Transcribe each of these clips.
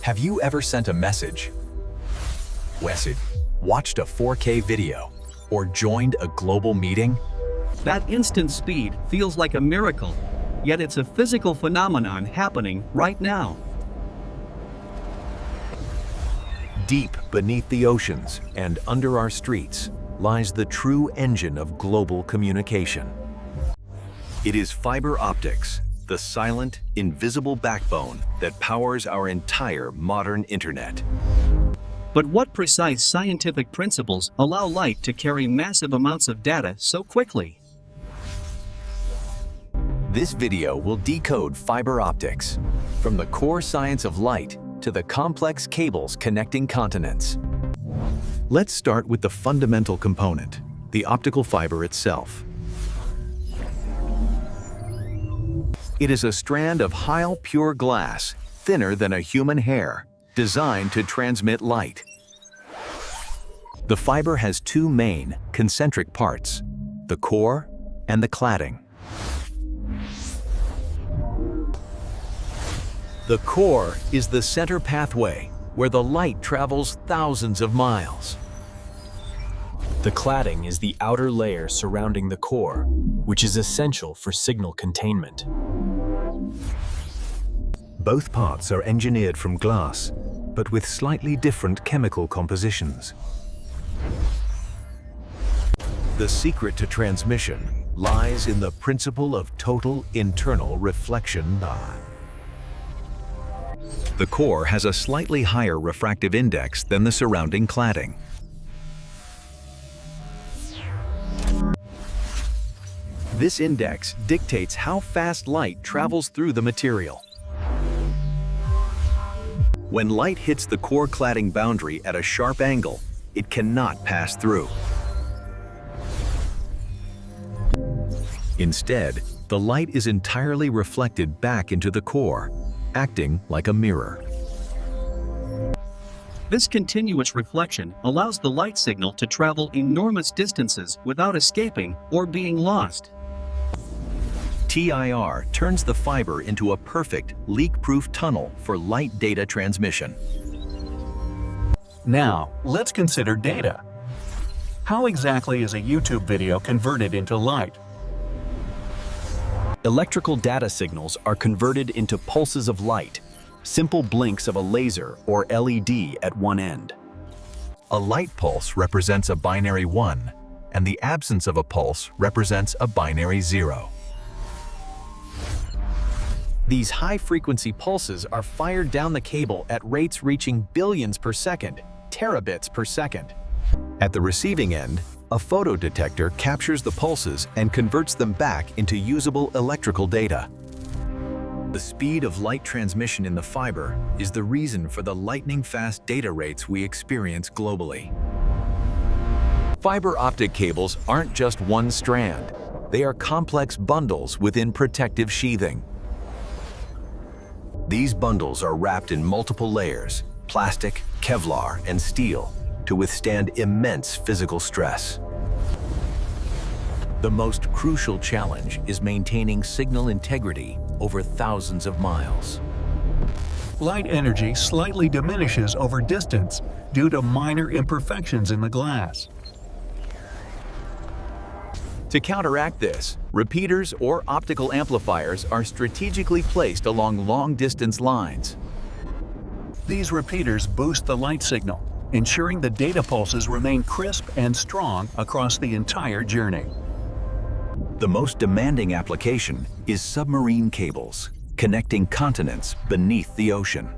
Have you ever sent a message, watched a 4K video, or joined a global meeting? That instant speed feels like a miracle, yet it's a physical phenomenon happening right now. Deep beneath the oceans and under our streets lies the true engine of global communication. It is fiber optics, the silent, invisible backbone that powers our entire modern internet. But what precise scientific principles allow light to carry massive amounts of data so quickly? This video will decode fiber optics, from the core science of light to the complex cables connecting continents. Let's start with the fundamental component, the optical fiber itself. It is a strand of high pure glass, thinner than a human hair, designed to transmit light. The fiber has two main, concentric parts, the core and the cladding. The core is the center pathway where the light travels thousands of miles. The cladding is the outer layer surrounding the core, which is essential for signal containment. Both parts are engineered from glass, but with slightly different chemical compositions. The secret to transmission lies in the principle of total internal reflection. The core has a slightly higher refractive index than the surrounding cladding. This index dictates how fast light travels through the material. When light hits the core cladding boundary at a sharp angle, it cannot pass through. Instead, the light is entirely reflected back into the core, acting like a mirror. This continuous reflection allows the light signal to travel enormous distances without escaping or being lost. TIR turns the fiber into a perfect, leak-proof tunnel for light data transmission. Now, let's consider data. How exactly is a YouTube video converted into light? Electrical data signals are converted into pulses of light, simple blinks of a laser or LED at one end. A light pulse represents a binary 1, and the absence of a pulse represents a binary 0. These high-frequency pulses are fired down the cable at rates reaching billions per second, terabits per second. At the receiving end, a photodetector captures the pulses and converts them back into usable electrical data. The speed of light transmission in the fiber is the reason for the lightning-fast data rates we experience globally. Fiber optic cables aren't just one strand. They are complex bundles within protective sheathing. These bundles are wrapped in multiple layers, plastic, Kevlar, and steel, to withstand immense physical stress. The most crucial challenge is maintaining signal integrity over thousands of miles. Light energy slightly diminishes over distance due to minor imperfections in the glass. To counteract this, repeaters or optical amplifiers are strategically placed along long-distance lines. These repeaters boost the light signal, ensuring the data pulses remain crisp and strong across the entire journey. The most demanding application is submarine cables, connecting continents beneath the ocean.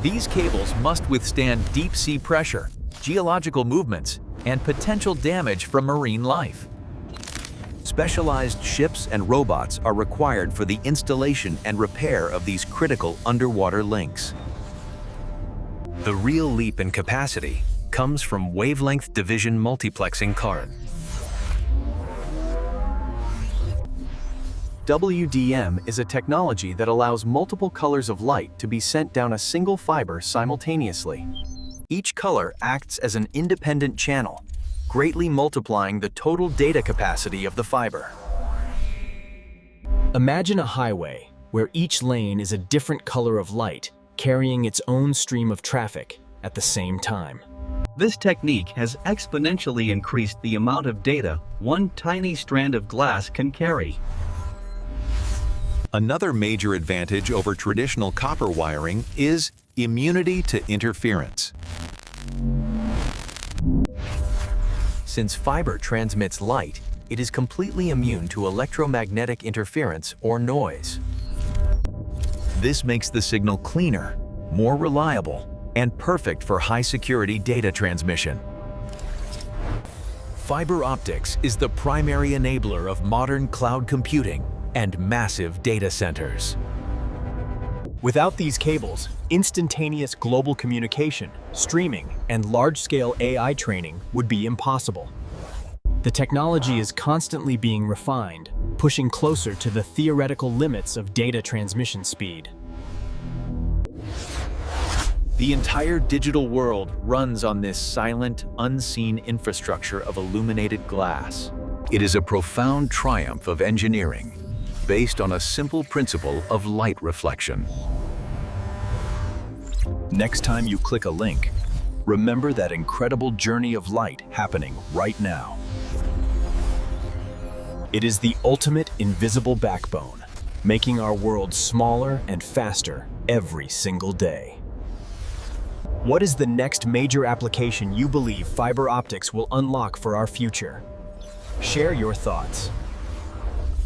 These cables must withstand deep-sea pressure, geological movements, and potential damage from marine life. Specialized ships and robots are required for the installation and repair of these critical underwater links. The real leap in capacity comes from wavelength division multiplexing card. WDM is a technology that allows multiple colors of light to be sent down a single fiber simultaneously. Each color acts as an independent channel, greatly multiplying the total data capacity of the fiber. Imagine a highway where each lane is a different color of light, carrying its own stream of traffic at the same time. This technique has exponentially increased the amount of data one tiny strand of glass can carry. Another major advantage over traditional copper wiring is immunity to interference. Since fiber transmits light, it is completely immune to electromagnetic interference or noise. This makes the signal cleaner, more reliable, and perfect for high-security data transmission. Fiber optics is the primary enabler of modern cloud computing and massive data centers. Without these cables, instantaneous global communication, streaming, and large-scale AI training would be impossible. The technology is constantly being refined, pushing closer to the theoretical limits of data transmission speed. The entire digital world runs on this silent, unseen infrastructure of illuminated glass. It is a profound triumph of engineering, based on a simple principle of light reflection. Next time you click a link, remember that incredible journey of light happening right now. It is the ultimate invisible backbone, making our world smaller and faster every single day. What is the next major application you believe fiber optics will unlock for our future? Share your thoughts.